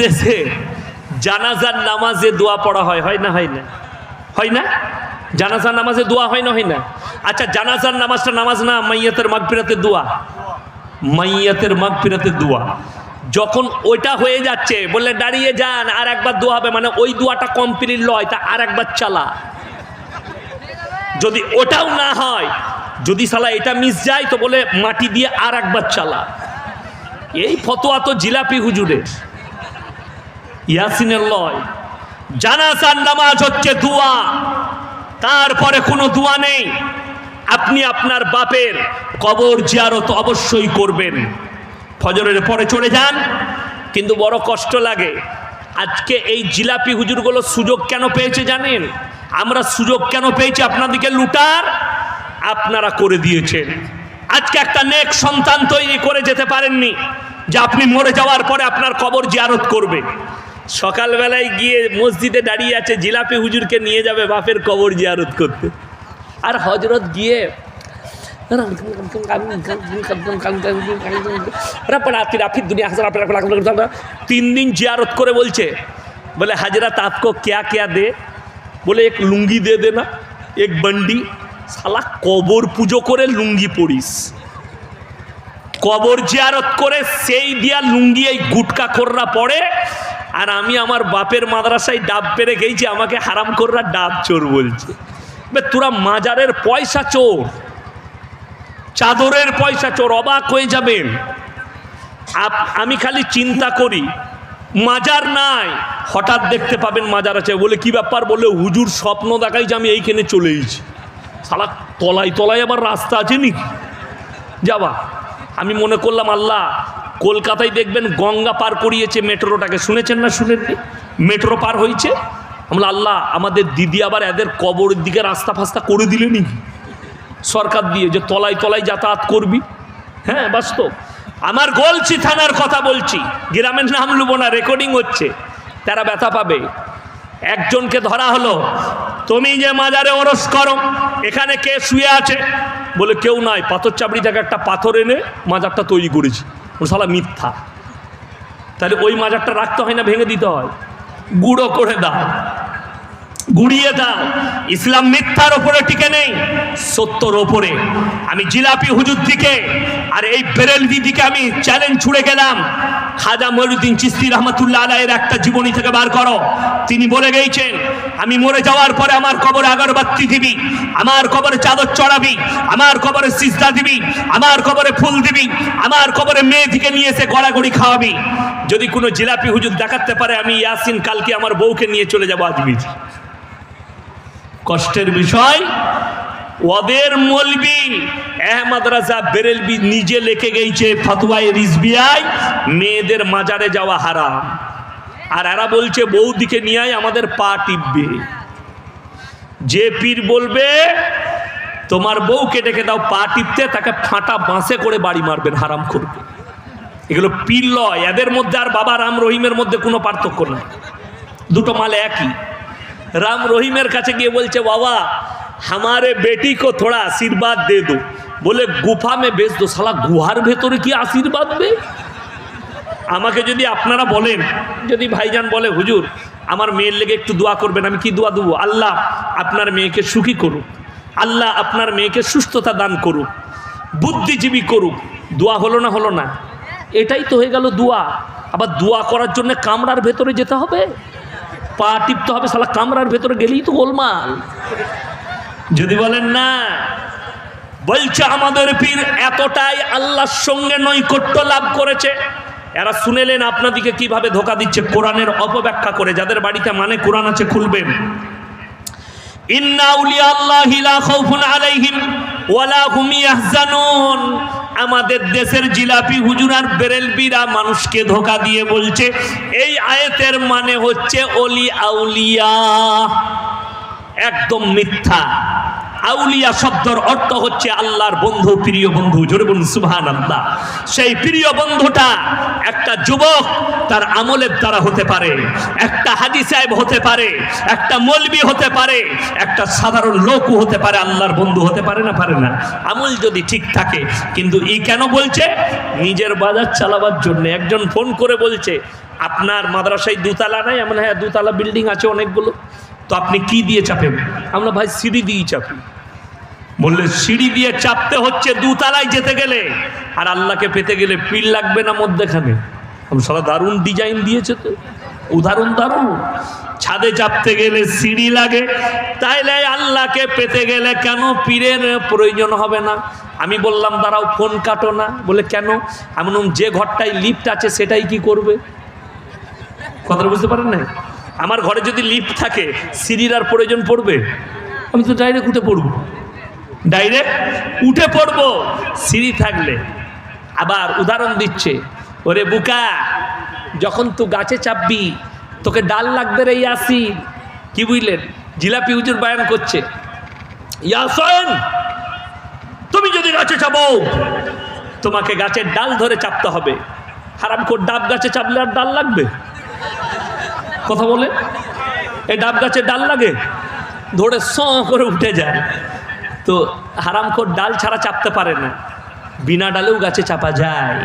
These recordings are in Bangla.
দেশে জানাজার নামাজে দোয়া পড়া হয়, হয় না? হয় না? হয় না? জানাজার নামাজে দোয়া হয় না? হয় না? আচ্ছা, জানাজার নামাজটা নামাজ না, মাইয়াতের মাগফিরাতের দোয়া। মাইয়াতের মাগফিরাতের দোয়া যখন ওইটা হয়ে যাচ্ছে, বললে দাঁড়িয়ে যান, আর একবার দোয়া হবে, মানে ওই দোয়াটা কমপ্লিট লয়, তা আর একবার চালা। যদি ওটাও না হয়, যদি সালা এটা মিস যায়, তো বলে মাটি দিয়ে আর একবার চালা। এই ফতোয়া তো জিলাপি হুজুরের। ইয়াসিনের লয়, জানাজার নামাজ হচ্ছে দোয়া, তারপরে কোনো দোয়া নেই। আপনি আপনার বাপের কবর জিয়ারত অবশ্যই করবেন, ফজরের পরে চলে যান। কিন্তু বড় কষ্ট লাগে, আজকে এই জিলাপি হুজুরগুলো সুযোগ কেন পেয়েছে জানেন? আমরা সুযোগ কেন পেয়েছি আপনাদেরকে লুটার? আপনারা করে দিয়েছেন। আজকে একটা নেক সন্তান তৈরি করে যেতে পারেননি যে আপনি মরে যাওয়ার পরে আপনার কবর জিয়ারত করবে। সকালবেলায় গিয়ে মসজিদে দাঁড়িয়ে আছে, জিলাপি হুজুরকে নিয়ে যাবে বাপের কবর জিয়ারত করতে। আর হজরত গিয়ে 3 दिन जियारत করে বলছে, बोले हजरत आपको क्या क्या दे? बोले एक लुंगी दे देना, एक बंडी। साला कबर पुजो करे लुंगी पड़िस, कबर जियारत करे সেই দিয়া লুঙ্গি এই গুটকা কররা পড়ে। আর আমি আমার বাপের মাদ্রাসায় ডাব পেরে গেছি, আমাকে হারাম কররা ডাব চোর বলছে। তোরা মাজারের পয়সা চোর, চাদরের পয়সা চোর। অবাক হয়ে যাবেন। আমি খালি চিন্তা করি, মাজার নাই, হঠাৎ দেখতে পাবেন মাজার আছে। বলে কি ব্যাপার? বলে হুজুর স্বপ্ন দেখাই যে আমি এইখানে চলে এসেছি। শালা তলায় তলায় আবার রাস্তা আছে নি যাবা। আমি মনে করলাম আল্লাহ, কলকাতায় দেখবেন গঙ্গা পার করিয়েছে মেট্রোটাকে, শুনেছেন না? শুনেননি? মেট্রো পার হয়েছে। আমরা আল্লাহ, আমাদের দিদি আবার এদের কবরের দিকে রাস্তা ফাস্তা করে দিলেনি সরকার দিয়ে, যে তলায় তলায় যাতায়াত করবি। হ্যাঁ, বাস্তব। আমার গলসি থানার কথা বলছি, গ্রামের নাম লুবো না, রেকর্ডিং হচ্ছে, তারা ব্যথা পাবে। একজনকে ধরা হলো, তুমি যে মাজারে ওরস করো, এখানে কে শুয়ে আছে? বলে কেউ নাই, পাথর চাপড়ি থেকে একটা পাথর এনে মাজারটা তৈরি করেছি। ও শালা মিথ্যা। তাহলে ওই মাজারটা রাখতে হয় না ভেঙে দিতে হয়? গুঁড়ো করে দাও, গুড়িয়ে দাও। ইসলাম মিথ্যার ওপরে টিকে নেই, সত্যর ওপরে। আমি জিলাপি হুজুর দিকে আর এই বেরেলভি দিকে আমি চ্যালেঞ্জ ছুড়ে গেলাম। খাজা মঈনুদ্দিন চিশতি রহমতুল্লাহ আলাইহির একটা জীবনী থেকে বার করো। তিনি বলে গেছেন, আমি মরে যাওয়ার পরে আমার কবরে আগরবাতি দিবি, আমার কবরে চাদর চড়াবি, আমার কবরে সিজদা দিবি, আমার কবরে ফুল দিবি, আমার কবরে মেয়ে থেকে নিয়ে এসে গড়াগড়ি খাওয়াবি। যদি কোনো জিলাপি হুজুর দেখাতে পারে, আমি ইয়াসিন কালকে আমার বউকে নিয়ে চলে যাবো আজমির। কষ্টের বিষয়, ওদের মৌলবি আহমদ রাজা বেরেলভি নিজে লিখে গেছে ফতোয়ায়ে রিজভিয়ায়, মেয়েদের মাজারে যাওয়া হারাম। আর এরা বলছে বৌদিকে নিয়ে আমাদের পা টিপবে। যে পীর বলবে তোমার বউকে ডেকে দাও পা টিপতে, তাকে ফাঁটা বাঁশে করে বাড়ি মারবেন, হারাম করবে। এগুলো পীর লয়। এদের মধ্যে আর বাবা রাম রহিমের মধ্যে কোনো পার্থক্য নাই, দুটো মালে একই। राम रहीमेर काছে গিয়ে বলছে, बाबा हमारे बेटी को थोड़ा आशीर्वाद दे दो। बोले गुफा में बेच दो। साला गुहार भेतरे की आशीर्वाद दे? আমাকে যদি আপনারা বলেন, যদি ভাইজান বলে হুজুর আমার মেয়ের লেগে একটু দোয়া করবেন, আমি কি দোয়া দেবো? আল্লাহ আপনার মেয়েকে সুখী করুক, আল্লাহ আপনার মেয়েকে সুস্থতা দান করুক, বুদ্ধিজীবী করুক। দোয়া হলো না? হলো না? এটাই তো হয়ে গেল দোয়া। আবার দোয়া করার জন্য কামরার ভেতরে যেতে হবে, পা টিপতে হবে। শালা কামরার ভেতরে গেলেই তো গোলমাল। যদি বলেন না, বলছে আমাদের পীর এতটাই আল্লাহর সঙ্গে নৈকট্য লাভ করেছে। এরা শুনেলেন আপনাদিকে কিভাবে ধোকা দিচ্ছে কোরআনের অপব্যাখ্যা করে। যাদের বাড়িতে মানে কোরআন আছে খুলবেন। ইন্না আউলিয়া আল্লাহি লা খাউফুন আলাইহিম ওয়ালা হুম ইয়াহজানুন। আমাদের দেশের জিলাপি হুজুর আর বেরেলভিরা মানুষকে ধোকা দিয়ে বলছে এই আয়াতের মানে হচ্ছে ওলি আউলিয়া। একদম মিথ্যা। আউলিয়া শব্দের অর্থ হচ্ছে আল্লাহর বন্ধু, প্রিয় বন্ধু। জোরে বলুন সুবহানাল্লাহ। সেই প্রিয় বন্ধুটা একটা যুবক তার আমলের দ্বারা হতে পারে, একটা হাজী সাহেব হতে পারে, একটা মৌলবি হতে পারে, একটা সাধারণ লোকও হতে পারে, আল্লাহর বন্ধু হতে পারে না? পারে না, আমল যদি ঠিক থাকে। কিন্তু কেন বলছে? নিজের বাজার চালাবার জন্য। একজন ফোন করে বলছে, আপনার মাদ্রাসায় দুতলা নাই? আমরা হ্যাঁ, দুতলা বিল্ডিং আছে অনেকগুলো। তো আপনি কি দিয়ে চাপেন? আমরা ভাই সিঁড়ি দিয়েই চাপি। বললে সিঁড়ি দিয়ে চাপতে হচ্ছে দুতলায় যেতে গেলে, আর আল্লাহকে পেতে গেলে পিল লাগবে না মধ্যেখানে? আমি সারা দারুণ ডিজাইন দিয়েছে তো, উদাহরণ দারুণ। ছাদে চাপতে গেলে সিঁড়ি লাগে, তাইলে আল্লাহকে পেতে গেলে কেন পীরের প্রয়োজন হবে না? আমি বললাম দাঁড়াও, ফোন কাটো না। বলে কেন? আমি বললাম যে ঘরটায় লিফট আছে সেটাই কি করবে? কথাটা বুঝতে পারেন না? আমার ঘরে যদি লিফট থাকে, সিঁড়ির আর প্রয়োজন পড়বে? আমি তো ডাইরেক্ট উঠে পড়বো, ডাইরেক্ট উঠে পড়বো সিঁড়ি থাকলে। আবার উদাহরণ দিচ্ছে, ওরে বুকা, যখন তুই গাছে চাপবি তোকে ডাল লাগবে রে ইয়াসিন। কি বুঝলেন? জিলাপি হুজুর বয়ান করছে, ইয়াসিন তুমি যদি গাছে চাপো তোমাকে গাছের ডাল ধরে চাপতে হবে। হারামখোর, ডাব গাছে চাপলে আর ডাল লাগবে? কথা বলে, এই ডাব গাছের ডাল লাগে? ধরে স করে উঠে যায়। তো হারামখোর ডাল ছাড়া চাপতে পারে না, বিনা ডালেও গাছে চাপা যায়,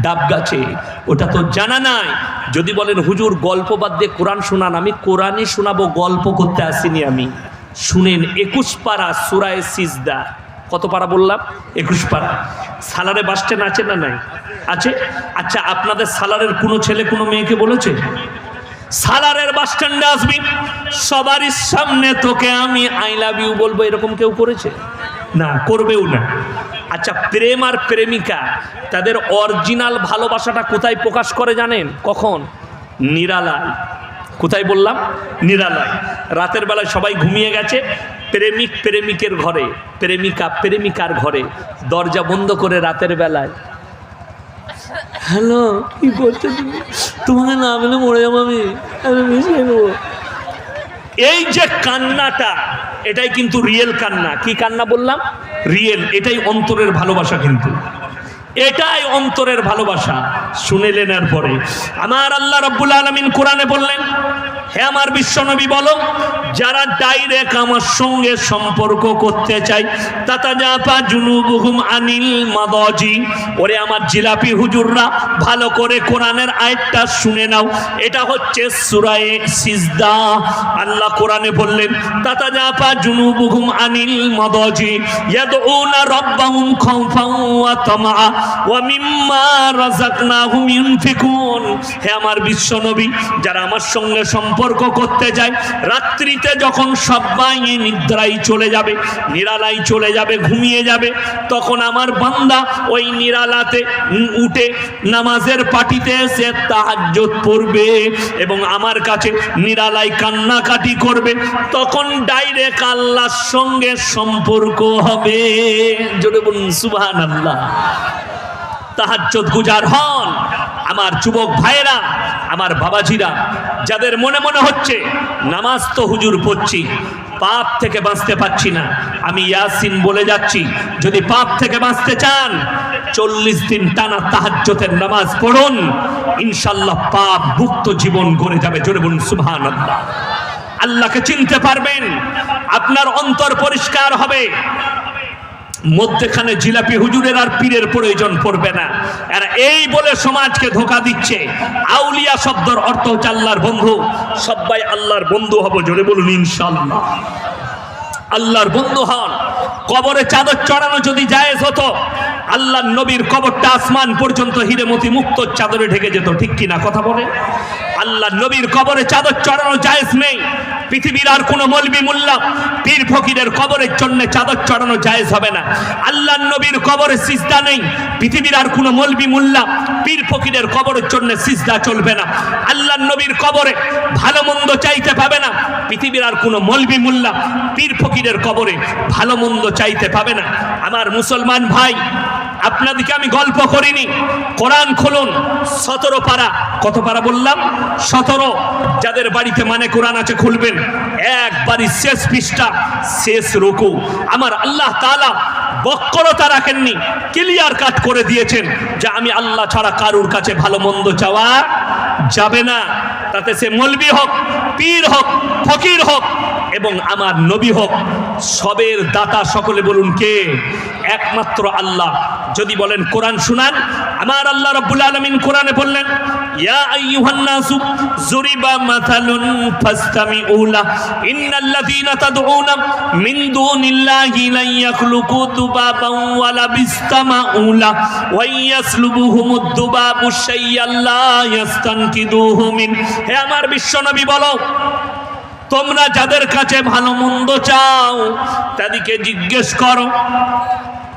ডাব গাছে। ওটা তো জানা নাই। যদি বলেন হুজুর গল্প বাদ দিয়ে কোরআন শোনান, আমি কোরআনই শোনাবো, গল্প করতে আসিনি আমি। শুনেন 21 পারা সূরায়ে সিজদা। কত পারা বললাম? 21 পারা। সালারে বাস স্ট্যান্ড আছে না নাই? আছে। আচ্ছা, আপনাদের সালারের কোনো ছেলে কোনো মেয়েকে বলেছে সালারের বাস স্ট্যান্ডে আসবি, সবারই সামনে তোকে আমি আই লাভ ইউ বলবো? এরকম কেউ করেছে? না, করবেও না। আচ্ছা, প্রেম আর প্রেমিকা তাদের অরিজিনাল ভালোবাসাটা কোথায় প্রকাশ করে জানেন? কখন? নিরালায়। কোথায় বললাম? নিরালায়। রাতের বেলায় সবাই ঘুমিয়ে গেছে, প্রেমিক প্রেমিকের ঘরে, প্রেমিকা প্রেমিকার ঘরে, দরজা বন্ধ করে রাতের বেলায়, হ্যালো কি করছো তুমি? তোমাকে না পেলে মরে যাবো আমি মিশিয়ে নেবো। এই যে কান্নাটা, এটাই কিন্তু রিয়েল কান্না। কি কান্না বললাম? রিয়েল। এটাই অন্তরের ভালোবাসা, কিন্তু এটাই অন্তরের ভালোবাসা। শুনেলেন? এরপরে আমার আল্লাহ রাব্বুল আলামিন কোরআনে বললেন, হে আমার বিশ্বনবী বলো, যারা ডাইরেক্ট আমার সঙ্গে সম্পর্ক করতে চায়, তাতাজাফা জুনুবুহুম আনিল মাদাজি। ওরে আমার জিলাপি হুজুররা, ভালো করে কোরআনের আয়াতটা শুনে নাও। এটা হচ্ছে সূরায়ে সিজদা। আল্লাহ কোরআনে বললেন, তাতাজাফা জুনুবুহুম আনিল মাদাজি ইয়াদউনা রাব্বাহুম খাউফান ওয়া তামআ ওয়া মিম্মা রাযাকনাহুম ইউনফিকুন। হে আমার বিশ্বনবী, যারা আমার সঙ্গে সম্পর্ক করতে যায়, রাত্রিতে যখন সবাই নিদ্রায় চলে যাবে, নিরালায় চলে যাবে, ঘুমিয়ে যাবে, তখন আমার বান্দা ওই নিরালাতে উঠে নামাজের পাটিতে এসে তাহাজ্জুদ পড়বে এবং আমার কাছে নিরালায় কান্নাকাটি করবে। তখন ডাইরেক্ট আল্লাহর সঙ্গে সম্পর্ক হবে। জোরে বলুন সুবহানাল্লাহ। তাহাজ্জুদ গুজার হন আমার যুবক ভাইয়েরা, আমার বাবাজিরা, যাদের মনে মনে হচ্ছে নামাজ তো হুজুর পড়ছি, পাপ থেকে বাঁচতে পারছি না, আমি ইয়াসিন বলে যাচ্ছি, যদি পাপ থেকে বাঁচতে চান 40 দিন টানা তাহাজ্জুদের নামাজ পড়ুন, ইনশাআল্লাহ পাপ মুক্ত জীবন গড়ে যাবে। জোরে বলুন সুবহানাল্লাহ। আল্লাহকে চিনতে পারবেন, আপনার অন্তর পরিষ্কার হবে, মধ্যখানে জিলাপি হুজুরের আর পীরের প্রয়োজন পড়বে না। আর এই বলে সমাজকে ধোঁকা দিচ্ছে। আউলিয়া শব্দের অর্থ হচ্ছে আল্লাহর বন্ধু। সবাই আল্লাহর বন্ধু হব, জোরে বলুন ইনশাআল্লাহ। আল্লাহর বন্ধু হন। কবরে চাদর চড়ানো যদি জায়েজ হতো, আল্লাহর নবীর কবরটা আসমান পর্যন্ত হিরেমতি মুক্ত চাদরে ঢেকে যেত, ঠিক কিনা কথা বলে? আল্লাহর নবীর কবরে চাদর চড়ানো জায়েজ নেই। পৃথিবীর আর কোনো মৌলবি মোল্লা পীর ফকিরের কবরের জন্য চাদর চড়ানো জায়েজ হবে না। আল্লাহর নবীর কবরে সিজদা নেই। পৃথিবীর আর কোনো মৌলবি মোল্লা পীর ফকিরের কবরের জন্য সিজদা চলবে না। আল্লাহর নবীর কবরে ভালো মন্দ চাইতে পাবে না। পৃথিবীর আর কোনো মৌলবি মোল্লা পীর ফকিরের কবরে ভালো মন্দ চাইতে পাবে না। আমার মুসলমান ভাই, আপনাদেরকে আমি গল্প করিনি। কোরআন খুলুন 17 পারা। কত পারা বললাম? 17। যাদের বাড়িতে মানে কোরআন আছে খুলবেন, একবারই শেষ পৃষ্ঠা, শেষ রুকু। আমার আল্লাহ তাআলা বক্রতা রাখেননি, ক্লিয়ার কাট করে দিয়েছেন যে আমি আল্লাহ ছাড়া কারুর কাছে ভালো মন্দ চাওয়া যাবে না। তাতে সে মৌলবি হোক, পীর হোক, ফকির হোক এবং আমার নবী হোক, সবের দাতা সকলে বলুন কে? একমাত্র আল্লাহ। যদি বলেন কোরআন শুনান, আমার আল্লাহ রাব্বুল আলামিন কোরআনে বললেন, ইয়া আইয়ুহান নাসু যুরিবা মাসালুন ফাসতামিউ লা ইন্নাল্লাযীনা তাদউনা মিন দুনিল্লাহি লা ইয়াখলুকু দুবাবান ওয়ালা বিসতামাউ লা ওয়া ইয়াসলুবুহুমুদ দুবাবু শাইআন লা ইয়াস্তানকিদুহু মিন। হে আমার বিশ্বনবী বলো, তোমরা যাদের কাছে ভালো মন্দ চাও তাদেরকে জিজ্ঞেস করো,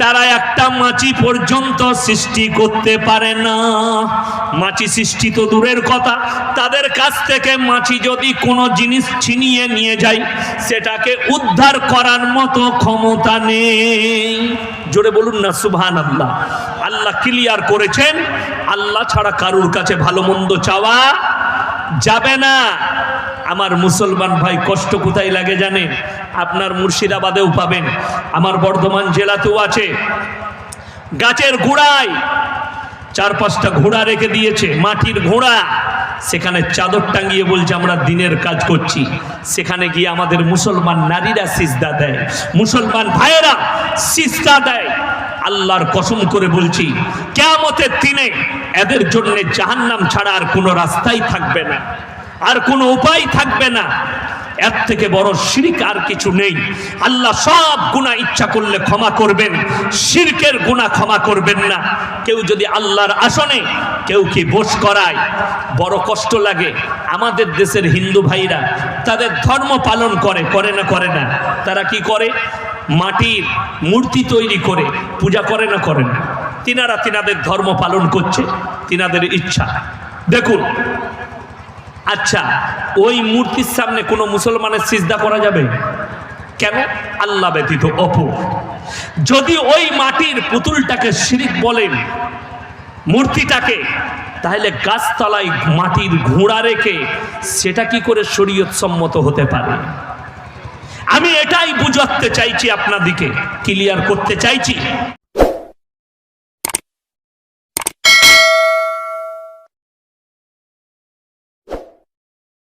তারা একটা মাছি পর্যন্ত সৃষ্টি করতে পারে না। মাছি সৃষ্টি তো দূরের কথা, তাদের কাছ থেকে মাছি যদি কোনো জিনিস ছিনিয়ে নিয়ে যায় সেটাকে উদ্ধার করার মতো ক্ষমতা নেই। জোরে বলুন না সুবহানাল্লাহ। আল্লাহ ক্লিয়ার করেছেন, আল্লাহ ছাড়া কারুর কাছে ভালো মন্দ চাওয়া যাবে না। আমার মুসলমান ভাই, কষ্ট কোথায় লাগে জানেন? আপনার মুর্শিদাবাদেও পাবেন, আমার বর্ধমান জেলাতেও আছে। গাছের গোড়ায় 4-5টা ঘোড়া রেখে দিয়েছে, মাটির ঘোড়া। সেখানে চাদর টাঙিয়ে বলছে আমরা দিনের কাজ করছি। সেখানে গিয়ে আমাদের মুসলমান নারীরা সিজদা দেয়, মুসলমান ভাইয়েরা সিজদা দেয়। আল্লাহর কসম করে বলছি, কিয়ামতের দিনে এদের জন্য জাহান্নাম ছাড়া আর কোনো রাস্তাই থাকবে না, আর কোনো উপায় থাকবে না। এর থেকে বড় শিরক আর কিছু নেই। আল্লাহ সব গুনাহ ইচ্ছা করলে ক্ষমা করবেন, শিরকের গুনাহ ক্ষমা করবেন না। কেউ যদি আল্লাহর আসনে কেউ কি বস করায়, বড় কষ্ট লাগে। আমাদের দেশের হিন্দু ভাইরা তাদের ধর্ম পালন করে, করে না? করে না? তারা কি করে? মাটির মূর্তি তৈরি করে পূজা করে না? করে না? তিনাদের ধর্ম পালন করছে, তিনাদের ইচ্ছা। দেখুন, আচ্ছা, ওই মূর্তির সামনে কোনো মুসলমানের সিজদা করা যাবে? কেন? আল্লাহ ব্যতীত অপর। যদি ওই মাটির পুতুলটাকে শিরক বলেন, মূর্তিটাকে, তাহলে গাছতলায় মাটির ঘোড়া রেখে সেটা কি করে শরীয়ত সম্মত হতে পারে? আমি এটাই বুঝাতে চাইছি, আপনাদিকে ক্লিয়ার করতে চাইছি।